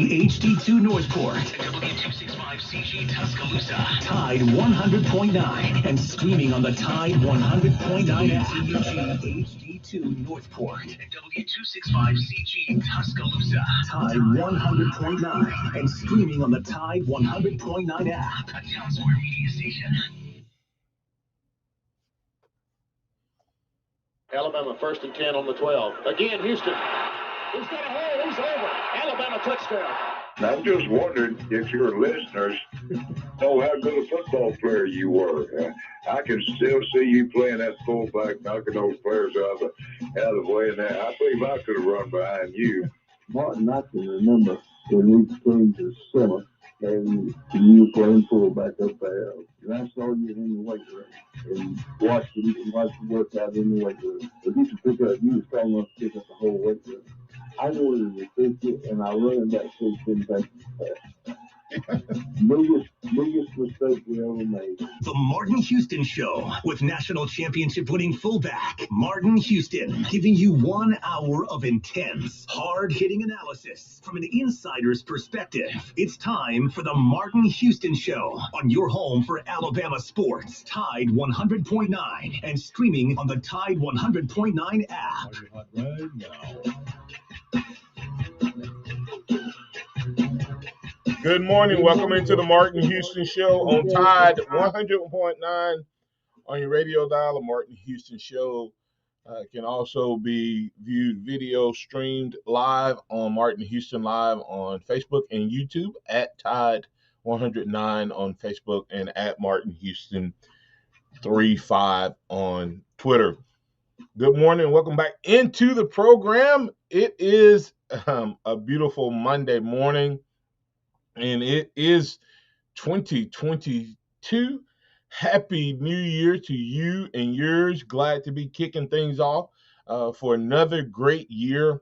HD2 Northport, W265CG Tuscaloosa, Tide 100.9, and streaming on the Tide 100.9 app. HD2 Northport, W265CG Tuscaloosa, Tide 100.9, and streaming on the Tide 100.9 app. A Town Square Media Station. Alabama 1st and 10 on the 12. Again, Houston. He's got a hole. He's over. Alabama touchdown. I'm just wondering if your listeners know how good a football player you were. I can still see you playing that fullback, knocking those players out of the way. And I believe I could have run behind you. Martin, I can remember when we came to summer and you were playing fullback up there. And I saw you in the weight room and watched you work out in the weight room. But you was strong enough to pick up the whole weight room. I wanted to fix it, and I learned that so didn't take it. Biggest mistake we ever made. The Martin Houston Show with national championship winning fullback Martin Houston, giving you 1 hour of intense, hard-hitting analysis from an insider's perspective. It's time for the Martin Houston Show on your home for Alabama sports, Tide 100.9, and streaming on the Tide 100.9 app. Right now. Good morning. Welcome into the Martin Houston Show on Tide 100.9 on your radio dial. The Martin Houston Show can also be viewed video streamed live on Martin Houston Live on Facebook and YouTube at Tide 109 on Facebook and at Martin Houston 35 on Twitter. Good morning. Welcome back into the program. It is a beautiful Monday morning. And it is 2022. Happy New Year to you and yours. Glad to be kicking things off for another great year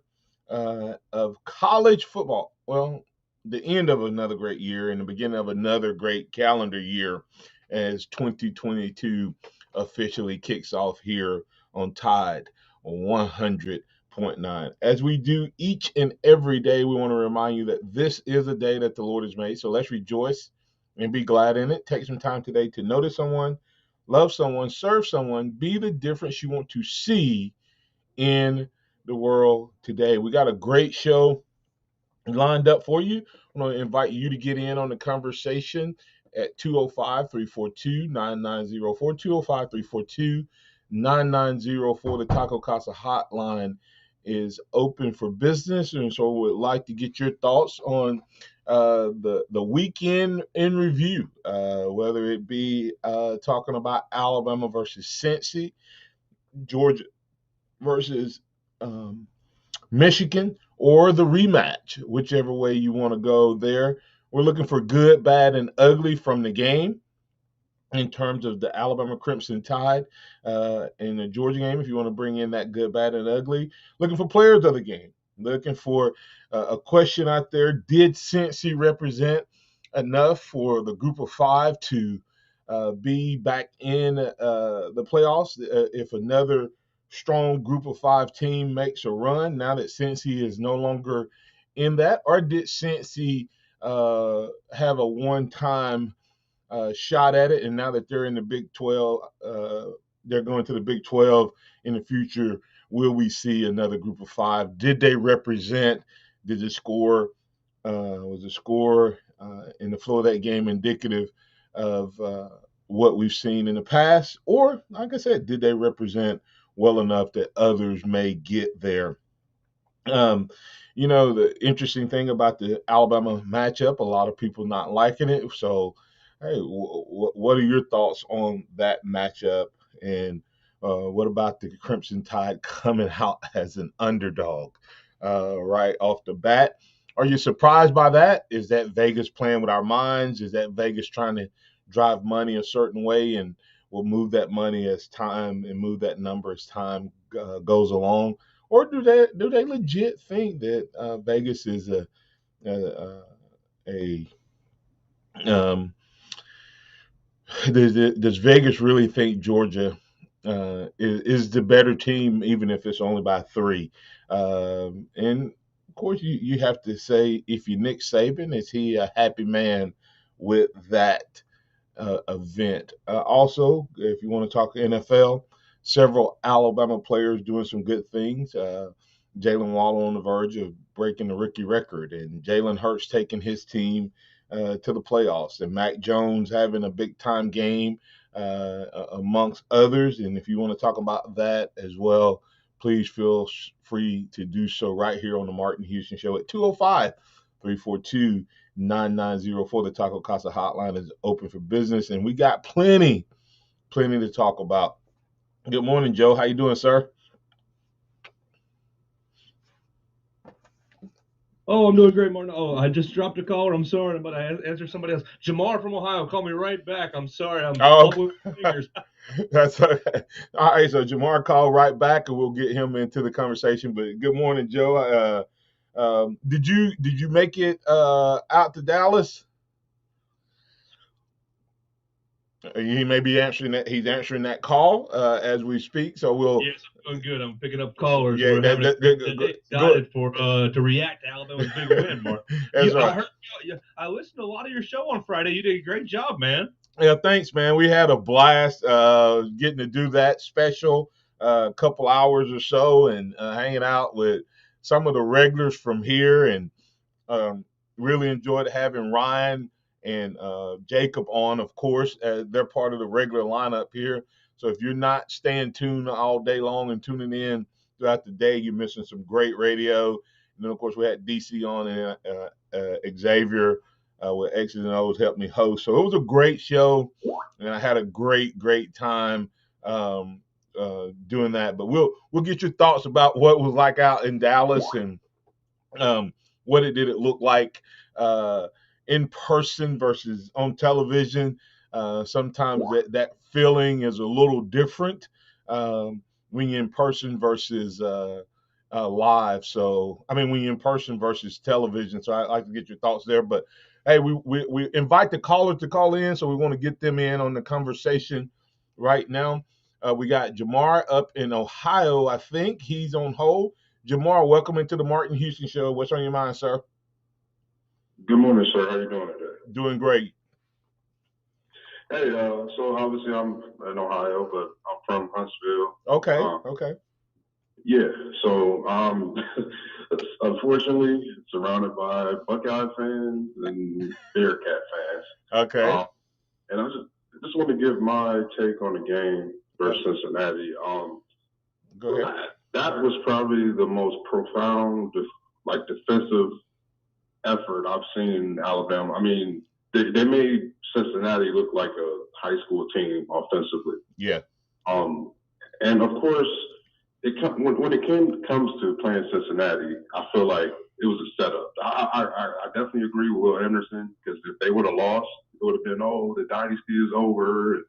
of college football. Well, the end of another great year and the beginning of another great calendar year as 2022 officially kicks off here on Tide 100.9. As we do each and every day, we want to remind you that this is a day that the Lord has made. So let's rejoice and be glad in it. Take some time today to notice someone, love someone, serve someone, be the difference you want to see in the world today. We got a great show lined up for you. I want to invite you to get in on the conversation at 205-342-9904, 205-342-9904. The Taco Casa hotline is open for business, and so we'd like to get your thoughts on the weekend in review, whether it be talking about Alabama versus Cincy, Georgia versus Michigan, or the rematch, whichever way you want to go there. We're looking for good, bad, and ugly from the game in terms of the Alabama Crimson Tide in the Georgia game, if you want to bring in that good, bad, and ugly. Looking for players of the game. Looking for a question out there. Did Cincy represent enough for the group of five to be back in the playoffs if another strong group of five team makes a run now that Cincy is no longer in that? Or did Cincy have a one-time shot at it, and now that they're in the Big 12, they're going to the Big 12 in the future? Will we see another group of five? Did they represent? Did the score was the score in the flow of that game indicative of what we've seen in the past? Or, like I said, did they represent well enough that others may get there? The interesting thing about the Alabama matchup, a lot of people not liking it. So, hey, what are your thoughts on that matchup? And what about the Crimson Tide coming out as an underdog right off the bat? Are you surprised by that? Is that Vegas playing with our minds? Is that Vegas trying to drive money a certain way, and we'll move that money as time and move that number as time goes along? Or do they legit think that Vegas is does Vegas really think Georgia is the better team, even if it's only by 3? And of course, you have to say, if you're Nick Saban, is he a happy man with that event? Also, if you want to talk NFL, several Alabama players doing some good things. Jalen Waddle on the verge of breaking the rookie record, and Jalen Hurts taking his team to the playoffs, and Mac Jones having a big time game amongst others. And if you want to talk about that as well, please feel free to do so right here on the Martin Houston Show at 205-342-9904. The Taco Casa hotline is open for business, and we got plenty to talk about. Good morning, Joe. How you doing, sir? Oh, I'm doing great, Martin. Oh, I just dropped a call. I'm sorry, but I answered somebody else. Jamar from Ohio, call me right back. I'm sorry. I'm fumbling with fingers. That's okay. All right, so Jamar called right back, and we'll get him into the conversation. But good morning, Joe. Did you make it out to Dallas? He may be answering that. He's answering that call as we speak. So we'll. Yes, I'm doing good. I'm picking up callers. Yeah, We're having excited to react to Alabama's big win, Mark. That's right. I listened to a lot of your show on Friday. You did a great job, man. Yeah, thanks, man. We had a blast getting to do that special couple hours or so, and hanging out with some of the regulars from here, and really enjoyed having Ryan and Jacob on, of course. They're part of the regular lineup here. So if you're not staying tuned all day long and tuning in throughout the day, you're missing some great radio. And then, of course, we had DC on, and Xavier with X's and O's helped me host. So it was a great show, and I had a great time doing that. But we'll get your thoughts about what it was like out in Dallas, and what did it look like in person versus on television. Sometimes that feeling is a little different when you're in person versus live. So, I mean, when you're in person versus television. So I'd like to get your thoughts there. But, hey, we invite the caller to call in, so we want to get them in on the conversation right now. We got Jamar up in Ohio, I think. He's on hold. Jamar, welcome into the Martin Houston Show. What's on your mind, sir? Good morning, sir. How you doing today? Doing great. Hey, so obviously I'm in Ohio, but I'm from Huntsville. Okay. Yeah, so unfortunately surrounded by Buckeye fans and Bearcat fans. Okay. And I just want to give my take on the game versus Cincinnati. Go ahead. That was probably the most profound, defensive effort I've seen in Alabama. I mean, they made Cincinnati look like a high school team offensively. Yeah. And of course, when it comes to playing Cincinnati, I feel like it was a setup. I definitely agree with Will Anderson, because if they would have lost, it would have been, the dynasty is over.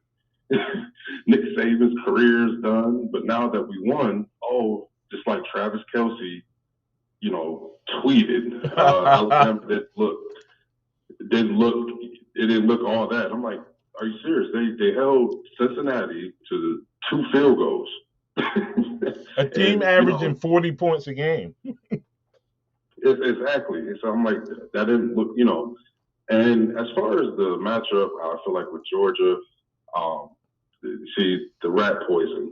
Nick Saban's career is done. But now that we won, just like Travis Kelce, tweeted, Alabama didn't look all that. I'm like, are you serious? They held Cincinnati to 2 field goals. A team averaging 40 points a game. Exactly. So I'm like, that didn't look, And as far as the matchup, I feel like with Georgia, see the rat poison.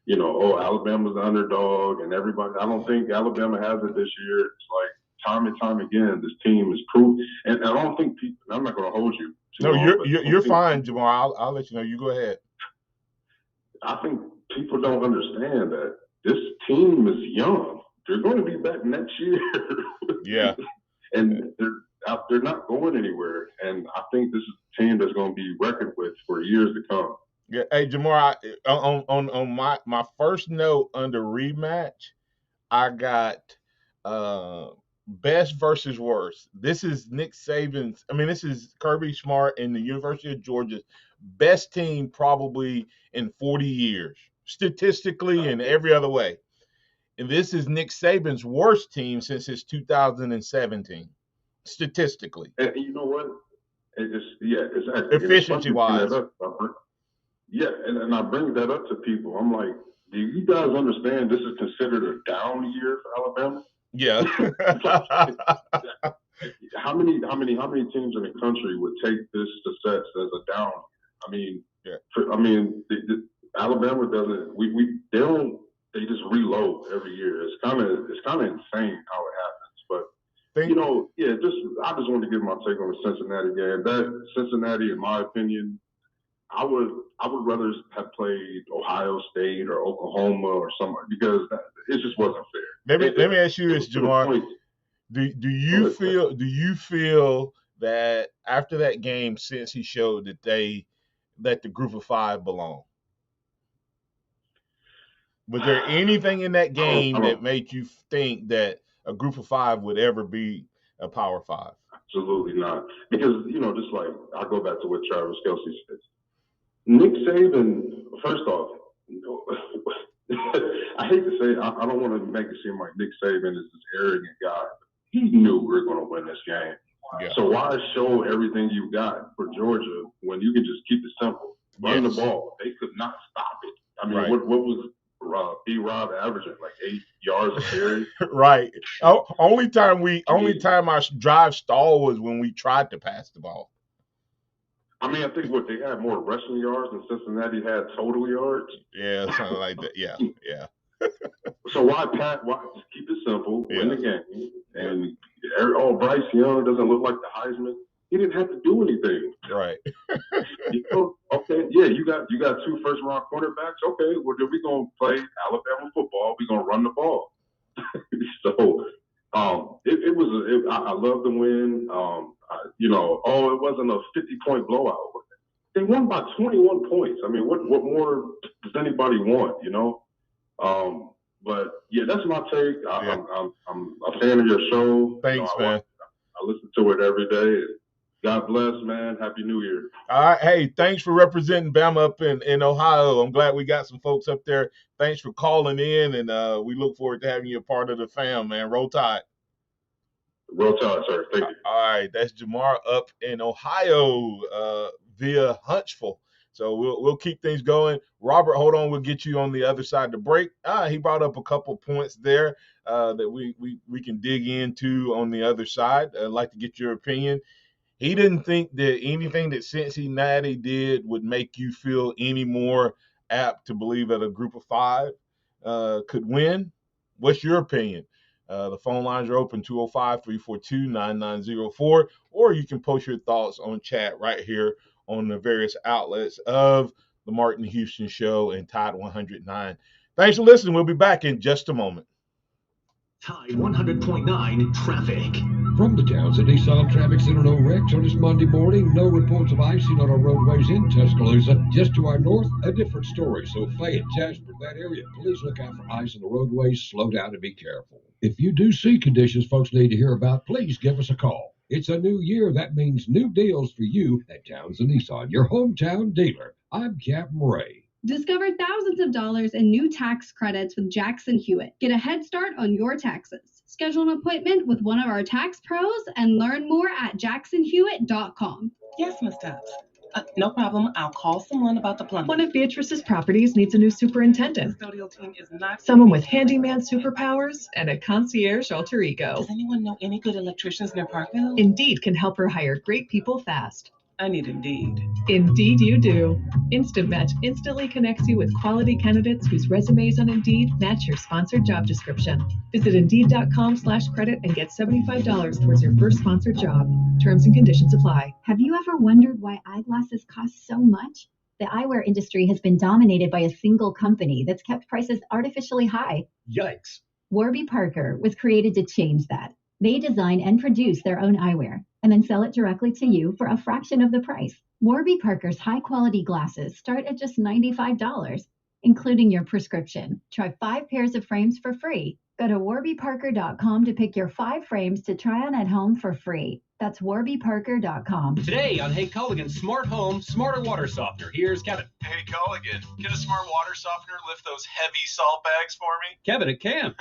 Alabama's the underdog, and everybody. I don't think Alabama has it this year. It's like time and time again, this team is proved. And I don't think people. I'm not going to hold you. No, you're fine, Jamal. I'll let you know. You go ahead. I think people don't understand that this team is young. They're going to be back next year. Yeah. And they're not going anywhere. And I think this is a team that's going to be reckoned with for years to come. Yeah. Hey, Jamar, on my first note under rematch, I got best versus worst. This is Nick Saban's. This is Kirby Smart and the University of Georgia's best team probably in 40 years, statistically and every other way. And this is Nick Saban's worst team since his 2017, statistically. And you know what? Exactly. Efficiency-wise. Yeah, and I bring that up to people. I'm like, do you guys understand this is considered a down year for Alabama? Yeah. How many teams in the country would take this success as a down? I mean, Alabama doesn't. They just reload every year. It's kind of insane how it happens. But I just wanted to give my take on the Cincinnati game. That Cincinnati, in my opinion, I would rather have played Ohio State or Oklahoma or somewhere because it just wasn't fair. Let me ask you this, Jamar. Do you feel that after that game, since he showed that the group of five belong? Was there anything in that game that made you think that a group of five would ever be a Power Five? Absolutely not. Because, just like I go back to what Travis Kelce said. Nick Saban, first off, I hate to say it, I don't want to make it seem like Nick Saban is this arrogant guy. He knew we were going to win this game. Yeah. So why show everything you got for Georgia when you can just keep it simple? Run the ball. They could not stop it. I mean, what was B-Rob averaging? Like 8 yards a carry? Right. Only time our drive stalled was when we tried to pass the ball. I mean, I think they had more rushing yards than Cincinnati had total yards. Yeah, something like that. Yeah. So why just keep it simple, win the game, and Bryce Young doesn't look like the Heisman. He didn't have to do anything. Right. Okay, yeah, you got 2 first-round quarterbacks. Okay, well then we're gonna play Alabama football. We're gonna run the ball. So I love the win. It wasn't a 50-point blowout. They won by 21 points. I mean, what more does anybody want? But yeah, that's my take. I'm a fan of your show. Thanks, man. I listen to it every day. God bless, man. Happy New Year. All right. Hey, thanks for representing Bama up in Ohio. I'm glad we got some folks up there. Thanks for calling in, and we look forward to having you a part of the fam, man. Roll Tide. Roll Tide, sir. Thank you. All right. That's Jamar up in Ohio via Huntsville. So we'll keep things going. Robert, hold on. We'll get you on the other side of the break. He brought up a couple points there that we can dig into on the other side. I'd like to get your opinion. He didn't think that anything that Cincinnati did would make you feel any more apt to believe that a group of five could win. What's your opinion? The phone lines are open, 205-342-9904, or you can post your thoughts on chat right here on the various outlets of the Martin Houston Show and Tide 109. Thanks for listening. We'll be back in just a moment. Tide 100.9 traffic. From the Townsend Nissan Traffic Center, no wrecks on this Monday morning. No reports of icing on our roadways in Tuscaloosa. Just to our north, a different story. So Fayette, Jasper, that area, please look out for ice on the roadways. Slow down and be careful. If you do see conditions folks need to hear about, please give us a call. It's a new year. That means new deals for you at Townsend Nissan, your hometown dealer. I'm Captain Ray. Discover thousands of dollars in new tax credits with Jackson Hewitt. Get a head start on your taxes. Schedule an appointment with one of our tax pros and learn more at jacksonhewitt.com. Yes, Ms. Tubbs. No problem. I'll call someone about the plumbing. One of Beatrice's properties needs a new superintendent. The custodial team is not... Someone with handyman superpowers and a concierge alter ego. Does anyone know any good electricians near Parkville? Indeed can help her hire great people fast. I need Indeed. Indeed you do. Instant Match instantly connects you with quality candidates whose resumes on Indeed match your sponsored job description. Visit Indeed.com/credit and get $75 towards your first sponsored job. Terms and conditions apply. Have you ever wondered why eyeglasses cost so much? The eyewear industry has been dominated by a single company that's kept prices artificially high. Yikes. Warby Parker was created to change that. They design and produce their own eyewear and then sell it directly to you for a fraction of the price. Warby Parker's high-quality glasses start at just $95, including your prescription. Try 5 pairs of frames for free. Go to warbyparker.com to pick your 5 frames to try on at home for free. That's warbyparker.com. Today on Hey Culligan's Smart Home, Smarter Water Softener. Here's Kevin. Hey Culligan, can a smart water softener lift those heavy salt bags for me? Kevin, it can.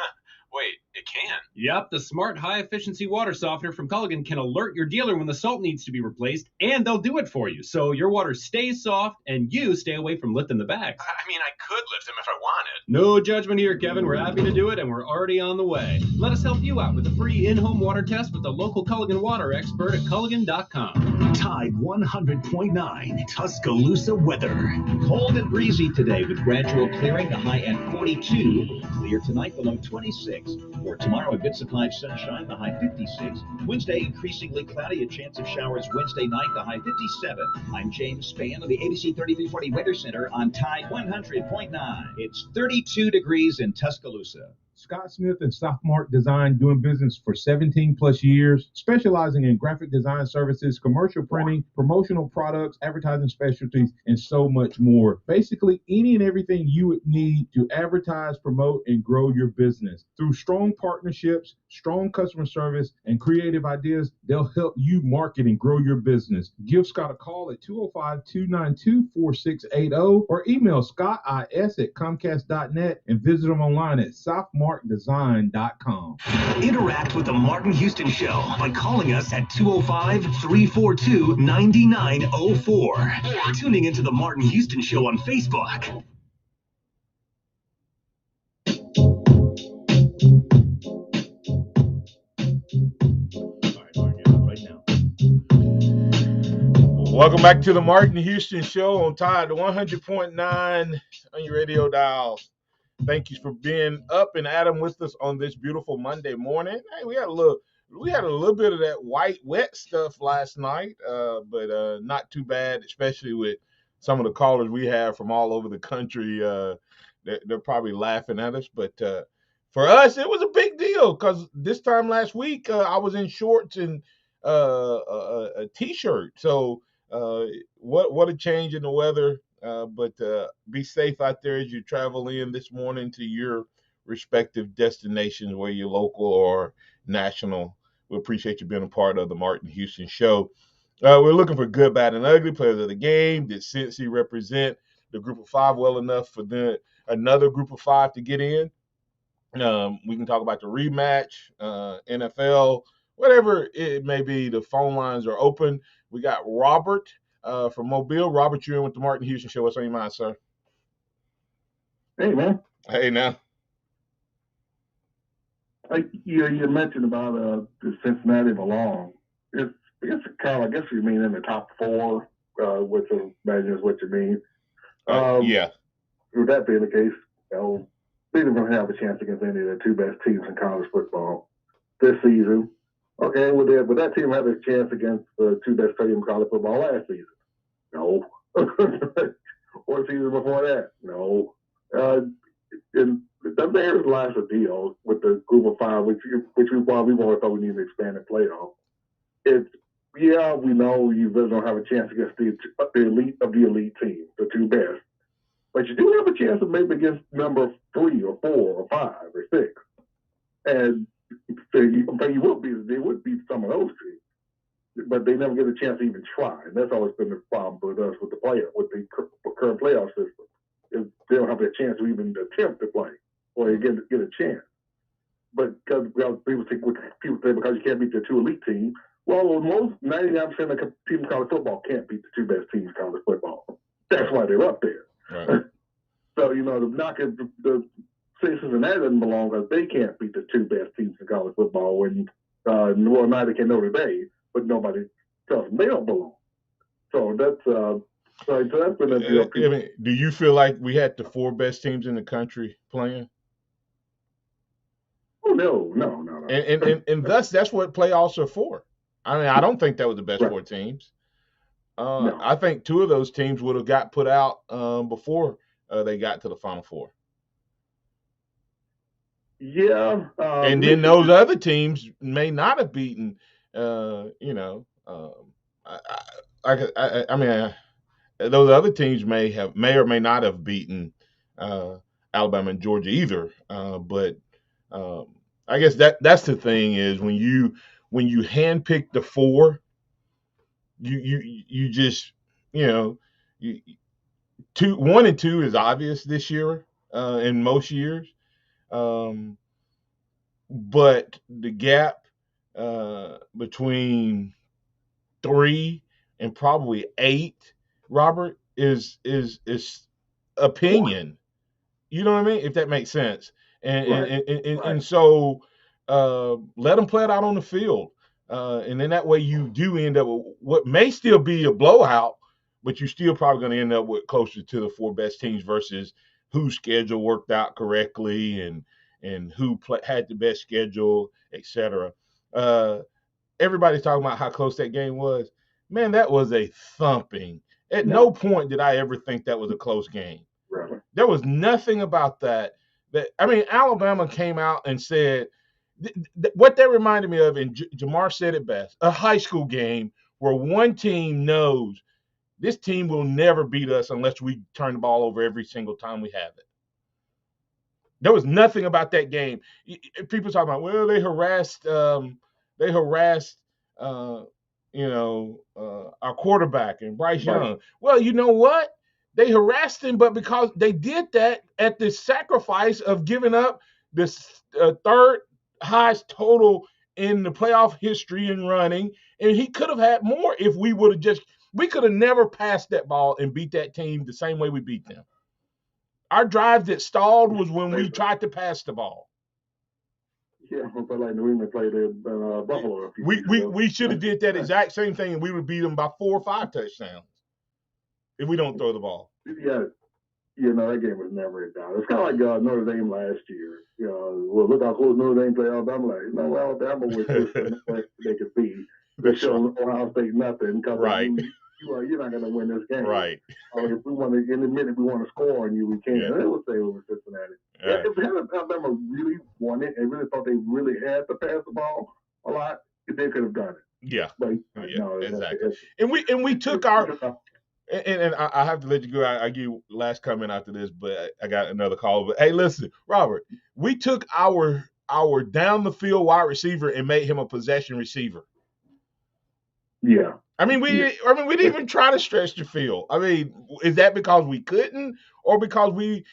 Wait, it can? Yep, the smart high-efficiency water softener from Culligan can alert your dealer when the salt needs to be replaced, and they'll do it for you, so your water stays soft and you stay away from lifting the bags. I mean, I could lift them if I wanted. No judgment here, Kevin. We're happy to do it, and we're already on the way. Let us help you out with a free in-home water test with the local Culligan water expert at Culligan.com. Tide 100.9 Tuscaloosa weather. Cold and breezy today with gradual clearing, the high at 42. Clear tonight below 26. For tomorrow, a good supply of sunshine, the high 56. Wednesday, increasingly cloudy, a chance of showers Wednesday night, the high 57. I'm James Spann of the ABC 3340 Weather Center on Tide 100.9. It's 32 degrees in Tuscaloosa. Scott Smith and Sophomart Design, doing business for 17 plus years, specializing in graphic design services, commercial printing, promotional products, advertising specialties, and so much more. Basically, any and everything you would need to advertise, promote, and grow your business. Through strong partnerships, strong customer service, and creative ideas, they'll help you market and grow your business. Give Scott a call at 205-292-4680 or email scottis@comcast.net and visit them online at sophmartdesign.com. Interact with the Martin Houston Show by calling us at 205-342-9904 or tuning into the Martin Houston Show on Facebook. Welcome back to the Martin Houston Show on Tide 100.9 on your radio dial. Thank you for being up and Adam with us on this beautiful Monday morning. Hey, we had a little bit of that white wet stuff last night, but not too bad, especially with some of the callers we have from all over the country. They're probably laughing at us, but for us, it was a big deal because this time last week I was in shorts and a t-shirt. So what a change in the weather. But be safe out there as you travel in this morning to your respective destinations, where you're local or national. We appreciate you being a part of the Martin Houston Show. We're looking for good, bad, and ugly players of the game. Did Cincy represent the group of five well enough for another group of five to get in? We can talk about the rematch, NFL, whatever it may be. The phone lines are open. We got Robert from Mobile. Robert, you're in with the Martin Houston Show. What's on your mind, sir? Hey, man. Hey, now. You mentioned about the Cincinnati belong. I guess you mean in the top four, which I imagine is what you mean. Yeah. With that being the case, they're going to have a chance against any of the two best teams in college football this season. Okay, would that team have a chance against the two best teams in college football last season? No. Or the season before that? No. And the Bears last a deal with the group of five, which we always thought we needed to expand and playoff. We know you really don't have a chance against the elite of the elite team, the two best. But you do have a chance of maybe against number 3 or 4 or 5 or 6. And they would beat some of those teams. But they never get a chance to even try. And that's always been the problem with us with the current playoff system. Is they don't have a chance to even attempt to play or get a chance. But because people say because you can't beat the two elite teams, well, most 99% of the teams in college football can't beat the two best teams in college football. That's why they're up there. Right. So, the knock at the Cincinnati doesn't belong because they can't beat the two best teams in college football. And neither can Notre Dame, but nobody tells them they don't belong. So that's been a deal. Do you feel like we had the 4 best teams in the country playing? Oh, no. And thus, that's what playoffs are for. I mean, I don't think that was the best 4 teams. No. I think 2 of those teams would have got put out before they got to the Final Four. Yeah. And then those other teams may not have beaten, I mean, those other teams may or may not have beaten Alabama and Georgia either. But I guess that's the thing is when you handpick the 4, you just 1 and 2 is obvious this year in most years. but the gap between 3 and probably 8, Robert, is opinion. You know what I mean? If that makes sense. And so let them play it out on the field. And then that way you do end up with what may still be a blowout, but you're still probably going to end up with closer to the 4 best teams versus whose schedule worked out correctly and who had the best schedule, etc. Everybody's talking about how close that game was. Man, that was a thumping. At no point did I ever think that was a close game. Really? There was nothing about that. Alabama came out and said what that reminded me of, and Jamar said it best, a high school game where one team knows this team will never beat us unless we turn the ball over every single time we have it. There was nothing about that game. People talking about, well, they harassed our quarterback and Bryce Young. Well, you know what? They harassed him, but because they did that at the sacrifice of giving up the third highest total in the playoff history in running, and he could have had more if we could have never passed that ball and beat that team the same way we beat them. Our drive that stalled was when we tried to pass the ball. Yeah, but like New England played at Buffalo. We should have did that exact same thing, and we would beat them by 4 or 5 touchdowns if we don't throw the ball. Yeah, that game was never in doubt. It's kind of like Notre Dame last year. Well, look how close Notre Dame played Alabama. Like, no, Alabama was just they could beat. They showed Ohio State nothing because you're not going to win this game. Right. If we want to, in the minute we want to score on you, we can. And it would say over Cincinnati. Yeah. If Alabama really won it and really thought they really had to pass the ball a lot, they could have done it. Yeah. But no, exactly. And we took our. And I have to let you go. I give you last comment after this, but I got another call. But hey, listen, Robert, we took our down the field wide receiver and made him a possession receiver. Yeah. We didn't even try to stretch the field. Is that because we couldn't, or because we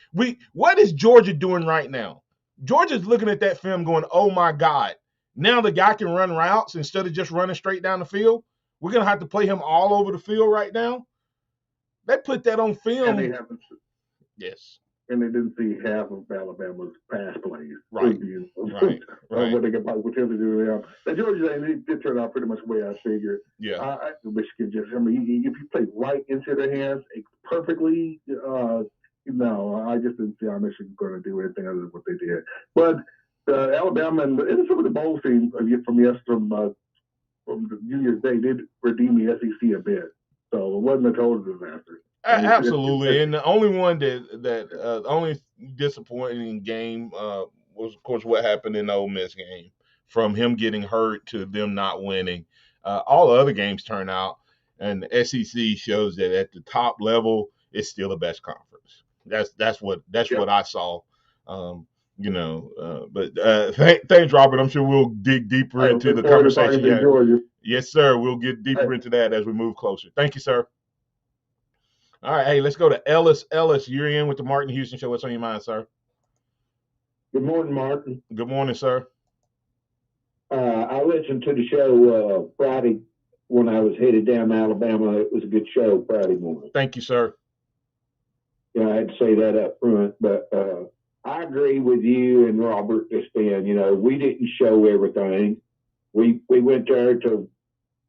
what is Georgia doing right now? Georgia's looking at that film going, oh my God, now the guy can run routes instead of just running straight down the field. We're gonna have to play him all over the field right now. They put that on film. Yes. And they didn't see half of Alabama's pass plays. Right. Right. What they could potentially do. The Georgia game did turn out pretty much the way I figured. Yeah. Michigan just, if you play right into their hands perfectly, no, I just didn't see how Michigan was going to do anything other than what they did. But Alabama and some of the bowl teams from New Year's Day did redeem the SEC a bit. So it wasn't a total disaster. Absolutely, and the only one that only disappointing game was, of course, what happened in the Ole Miss game, from him getting hurt to them not winning. All the other games turn out, and the SEC shows that at the top level, it's still the best conference. That's what I saw. Thanks, Robert. I'm sure we'll dig deeper into the conversation. Yes, sir. We'll get deeper into that as we move closer. Thank you, sir. All right, hey, let's go to Ellis. Ellis, you're in with the Martin Houston Show. What's on your mind, sir? Good morning, Martin. Good morning, sir. I listened to the show Friday when I was headed down to Alabama. It was a good show Friday morning. Thank you, sir. Yeah, I had to say that up front, but I agree with you and Robert just then. We didn't show everything. We went there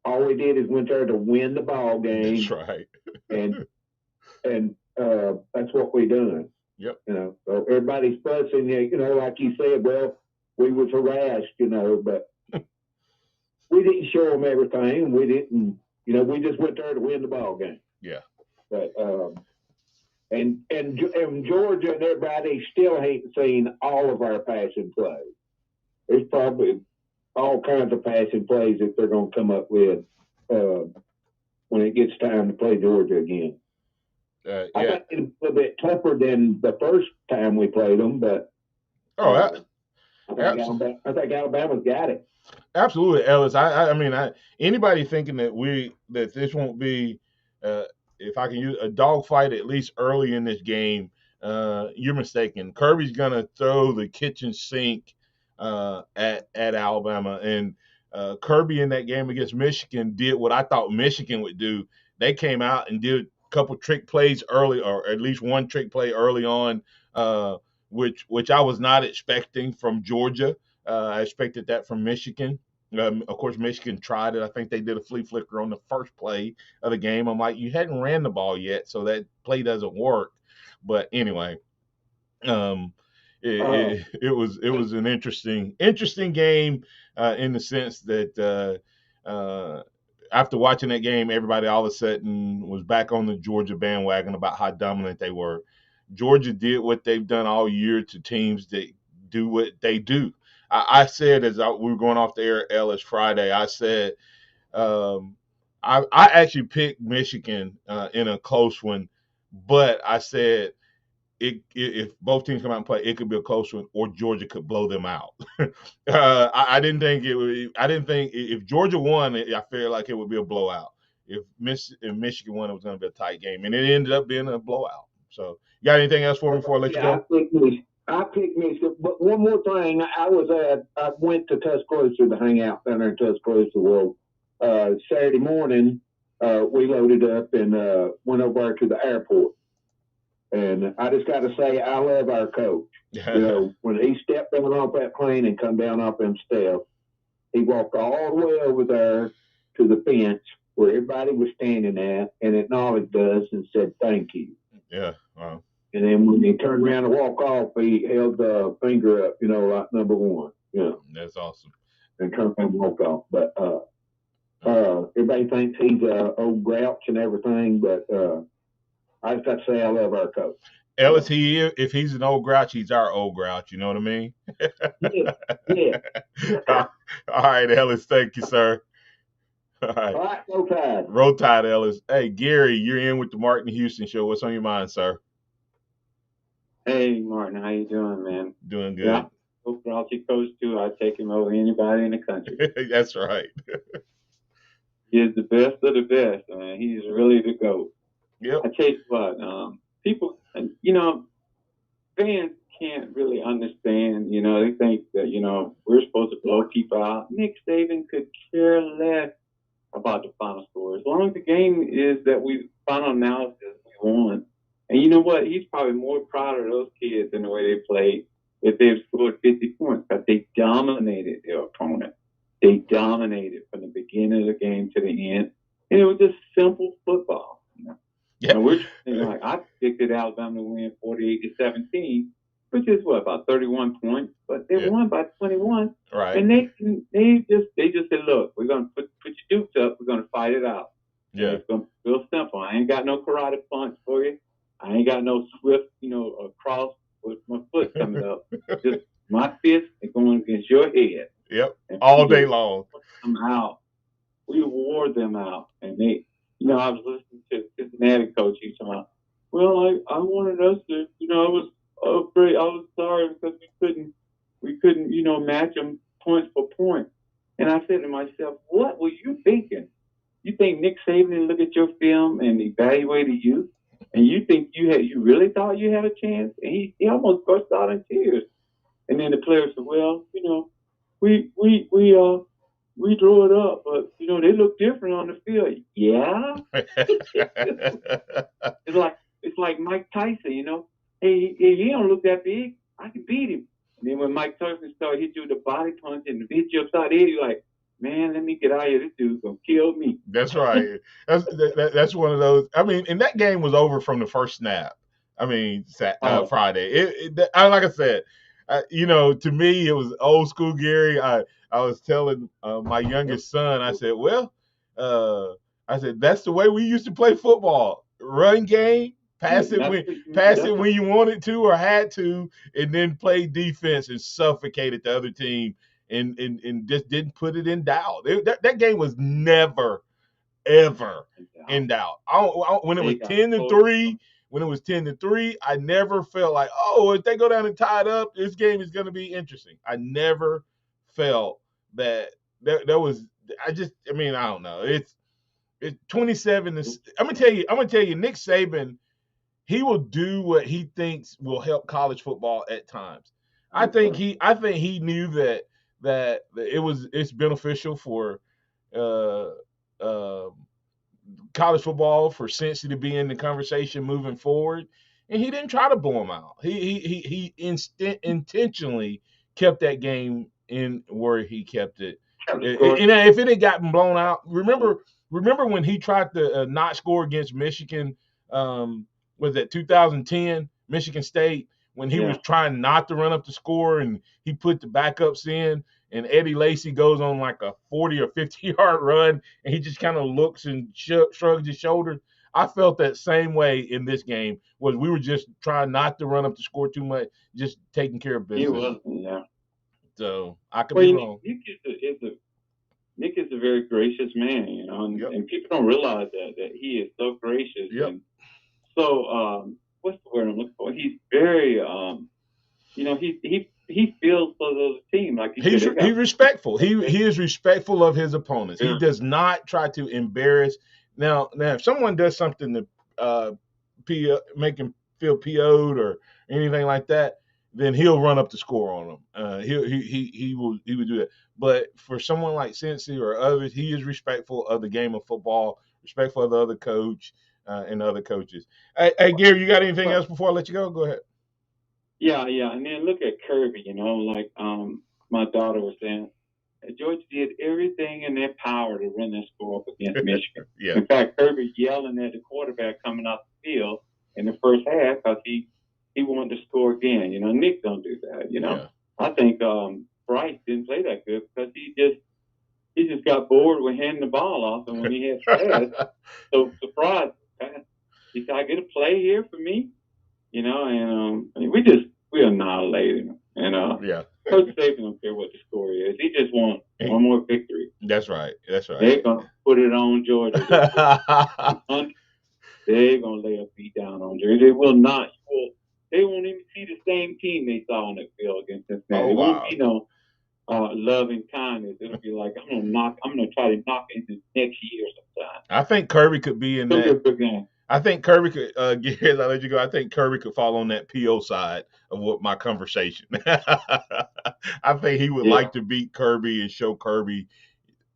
all we did is went there to win the ball game. That's right. and that's what we done. Yep. So everybody's fussing, like you said, well, we was harassed, but we didn't show them everything. We didn't, we just went there to win the ball game. Yeah. But and Georgia and everybody still ain't seen all of our passing plays. There's probably all kinds of passing plays that they're going to come up with when it gets time to play Georgia again. Yeah. I think it's a little bit tougher than the first time we played them, but I think Alabama's got it. Absolutely, Ellis. Anybody thinking that this won't be, if I can use a dogfight at least early in this game, you're mistaken. Kirby's gonna throw the kitchen sink at Alabama. And Kirby in that game against Michigan did what I thought Michigan would do. They came out and did a couple trick plays early, or at least one trick play early on, which I was not expecting from Georgia. I expected that from Michigan. Of course, Michigan tried it. I think they did a flea flicker on the first play of the game. I'm like, you hadn't ran the ball yet, so that play doesn't work. But anyway, it was an interesting game in the sense that after watching that game, everybody all of a sudden was back on the Georgia bandwagon about how dominant they were. Georgia did what they've done all year to teams that do what they do. I said we were going off the air, Ellis, Friday, I said I actually picked Michigan in a close one, but I said if both teams come out and play, it could be a close one, or Georgia could blow them out. I didn't think it would. I didn't think if Georgia won, I feel like it would be a blowout. If Michigan won, it was going to be a tight game, and it ended up being a blowout. So, you got anything else for me before I let you go? I picked Michigan, but one more thing. I went to Tuscaloosa to hang out down there in Tuscaloosa. Well, Saturday morning, we loaded up and went over to the airport. And I just got to say, I love our coach. When he stepped down off that plane and come down off them steps, he walked all the way over there to the fence where everybody was standing at and acknowledged us and said, thank you. Yeah, wow. And then when he turned around to walk off, he held the finger up, like number one. That's awesome. And turned around and walked off. But everybody thinks he's an old grouch and everything, but I just got to say I love our coach. Ellis, if he's an old grouch, he's our old grouch. You know what I mean? Yeah. All right, Ellis. Thank you, sir. All right. Roll Tide. Roll Tide, Ellis. Hey, Gary, you're in with the Martin Houston Show. What's on your mind, sir? Hey, Martin. How you doing, man? Doing good. Yeah, if Grouchy coach too, I'd take him over anybody in the country. That's right. He is the best of the best, man. He's really the GOAT. Yep. I tell you what, people, fans can't really understand, they think that, we're supposed to blow people out. Nick Saban could care less about the final score. As long as the game is that final analysis, we won. And you know what? He's probably more proud of those kids in the way they played if they've scored 50 points, because they dominated their opponent. They dominated from the beginning of the game to the end. And it was just simple football. Yeah. I predicted Alabama to win 48-17, which is about 31 points, but they won by 21. Right. And they just said, look, we're gonna put your dukes up, we're gonna fight it out. Yeah. And it's gonna be real simple. I ain't got no karate punch for you. I ain't got no swift, cross with my foot coming up. Just my fist is going against your head. Yep. All day long. Them out. We wore them out, and they. I was listening to Cincinnati coach. He talking about, well, I wanted us to, I was afraid, I was sorry because we couldn't, match them point for point. And I said to myself, what were you thinking? You think Nick Saban didn't look at your film and evaluated you, and you think you really thought you had a chance? And he almost burst out in tears. And then the players said, well, we drew it up, but they look different on the field. Yeah, it's like Mike Tyson. Hey, he don't look that big. I can beat him. And then when Mike Tyson started hit you with the body punch and hit you upside the head, you're like, man, let me get out of here. This dude's gonna kill me. That's right. That's one of those. I mean, and that game was over from the first snap. I mean, Friday. Like I said, to me, it was old school Gary. I was telling my youngest son, I said, that's the way we used to play football. Run game, pass it when you wanted to or had to, and then play defense and suffocated the other team and just didn't put it in doubt. That game was never, ever in doubt. When it was 10-3, when it was 10-3, I never felt like, if they go down and tie it up, this game is going to be interesting. I never felt that there was. I don't know. It's 27. I'm gonna tell you, Nick Saban, he will do what he thinks will help college football at times. I think he knew that it's beneficial for uh, uh, college football for Cincy to be in the conversation moving forward, and he didn't try to blow him out. He intentionally kept that game in where he kept it. And if it had gotten blown out, remember when he tried to not score against Michigan? Was that 2010 Michigan State when he was trying not to run up the score and he put the backups in, and Eddie Lacy goes on like a 40 or 50-yard run, and he just kind of looks and shrugs his shoulders. I felt that same way in this game. Was we were just trying not to run up the score too much, just taking care of business. He wasn't, yeah. So I could be wrong. Nick is a very gracious man, you know, and people don't realize that he is so gracious. Yep. And so, what's the word I'm looking for? He's very, you know, he feels for the team. Like he's respectful. He is respectful of his opponents. Yeah. He does not try to embarrass. Now, if someone does something to make him feel PO'd or anything like that, then he'll run up the score on them. He will do that. But for someone like Cincy or others, he is respectful of the game of football, respectful of the other coach and other coaches. Hey, Gary, you got anything else before I let you go? Go ahead. Yeah. And then look at Kirby, you know, like my daughter was saying, Georgia did everything in their power to run that score up against Michigan. Yeah. In fact, Kirby yelling at the quarterback coming off the field in the first half because he wanted to score again. You know, Nick don't do that, you know. Yeah. I think Bryce didn't play that good because he just got bored with handing the ball off, and when he had to pass, so surprised. He said, "I get a play here for me," you know, and we annihilated him. And Coach Saban don't care what the score is; he just wants one more victory. That's right. They're gonna put it on Georgia. They're gonna lay a beat down on Georgia. They will not. They won't even see the same team they saw on the field against Cincinnati. Oh, wow. It won't be no love and kindness. It'll be like I'm gonna try to knock it into next year sometime. I think Kirby could be in that. Good game. I think Kirby could, Gary, as I let you go, I think Kirby could fall on that PO side of what my conversation. I think he would like to beat Kirby and show Kirby,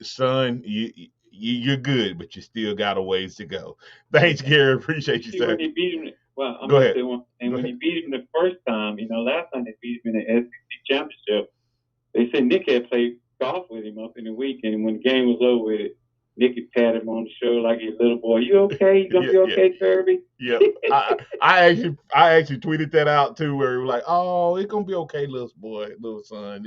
son, you're good, but you still got a ways to go. Thanks, Gary. Appreciate you, sir. When he beat him, well, I'm go gonna ahead. say one thing. When he beat him the first time, you know, last time they beat him in the SEC championship, they said Nick had played golf with him up in the week, and when the game was over with it, Nick had patted him on the shoulder like his little boy. You okay? You gonna be okay, Kirby? Yeah. I actually tweeted that out too, where we were like, "Oh, it's gonna be okay, little boy, little son.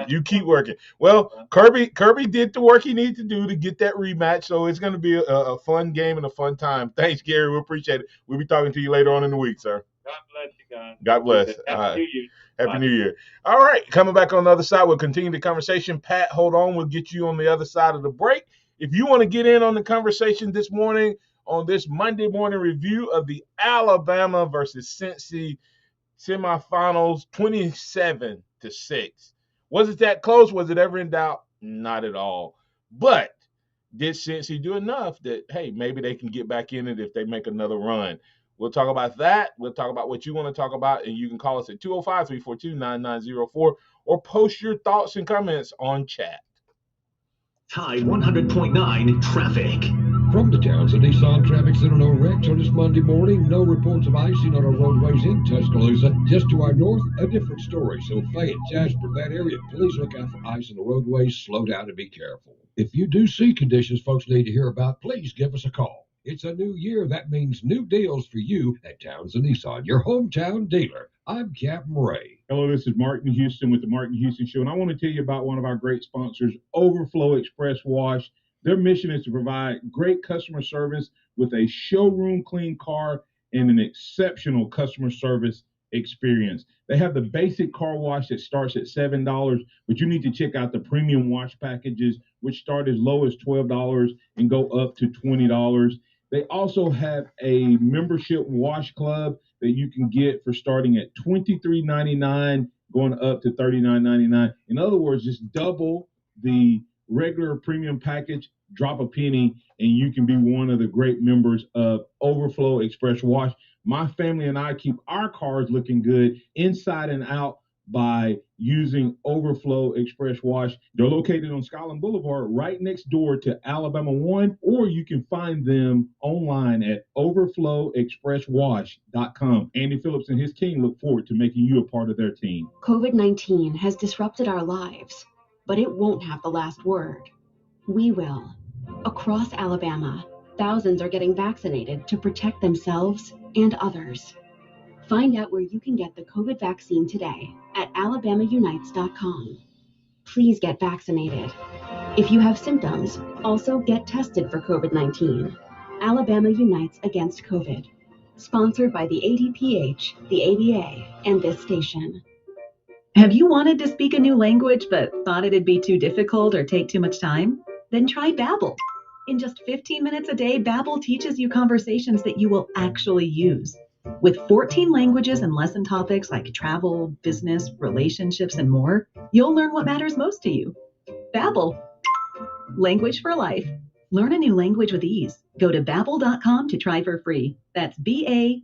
You keep working." Well, Kirby did the work he needed to do to get that rematch, so it's gonna be a fun game and a fun time. Thanks, Gary. We appreciate it. We'll be talking to you later on in the week, sir. God bless you guys. God bless. Happy New Year. Happy New Year. All right, coming back on the other side, we'll continue the conversation. Pat, hold on. We'll get you on the other side of the break. If you want to get in on the conversation this morning on this Monday morning review of the Alabama versus Cincy semifinals, 27-6. Was it that close? Was it ever in doubt? Not at all. But did Cincy do enough that, hey, maybe they can get back in it if they make another run? We'll talk about that. We'll talk about what you want to talk about, and you can call us at 205-342-9904 or post your thoughts and comments on chat. Tide 100.9 traffic. From the Townsend Nissan Traffic Center, no wrecks on this Monday morning. No reports of icing on our roadways in Tuscaloosa. Just to our north, a different story. So Fayette, Jasper, that area, please look out for ice on the roadways. Slow down and be careful. If you do see conditions folks need to hear about, please give us a call. It's a new year. That means new deals for you at Townsend Nissan, your hometown dealer. I'm Captain Ray. Hello, this is Martin Houston with the Martin Houston Show, and I want to tell you about one of our great sponsors, Overflow Express Wash. Their mission is to provide great customer service with a showroom clean car and an exceptional customer service experience. They have the basic car wash that starts at $7, but you need to check out the premium wash packages, which start as low as $12 and go up to $20. They also have a membership wash club that you can get for starting at $23.99, going up to $39.99. In other words, just double the regular premium package, drop a penny, and you can be one of the great members of Overflow Express Wash. My family and I keep our cars looking good inside and out by using Overflow Express Wash. They're located on Skyland Boulevard right next door to Alabama One, or you can find them online at overflowexpresswash.com. Andy Phillips and his team look forward to making you a part of their team. COVID-19 has disrupted our lives, but it won't have the last word. We will. Across Alabama, thousands are getting vaccinated to protect themselves and others. Find out where you can get the COVID vaccine today at alabamaunites.com. Please get vaccinated. If you have symptoms, also get tested for COVID-19. Alabama Unites Against COVID. Sponsored by the ADPH, the ABA, and this station. Have you wanted to speak a new language but thought it'd be too difficult or take too much time? Then try Babbel. In just 15 minutes a day, Babbel teaches you conversations that you will actually use. With 14 languages and lesson topics like travel, business, relationships, and more, you'll learn what matters most to you. Babbel. Language for life. Learn a new language with ease. Go to Babbel.com to try for free. That's BABBEL.com.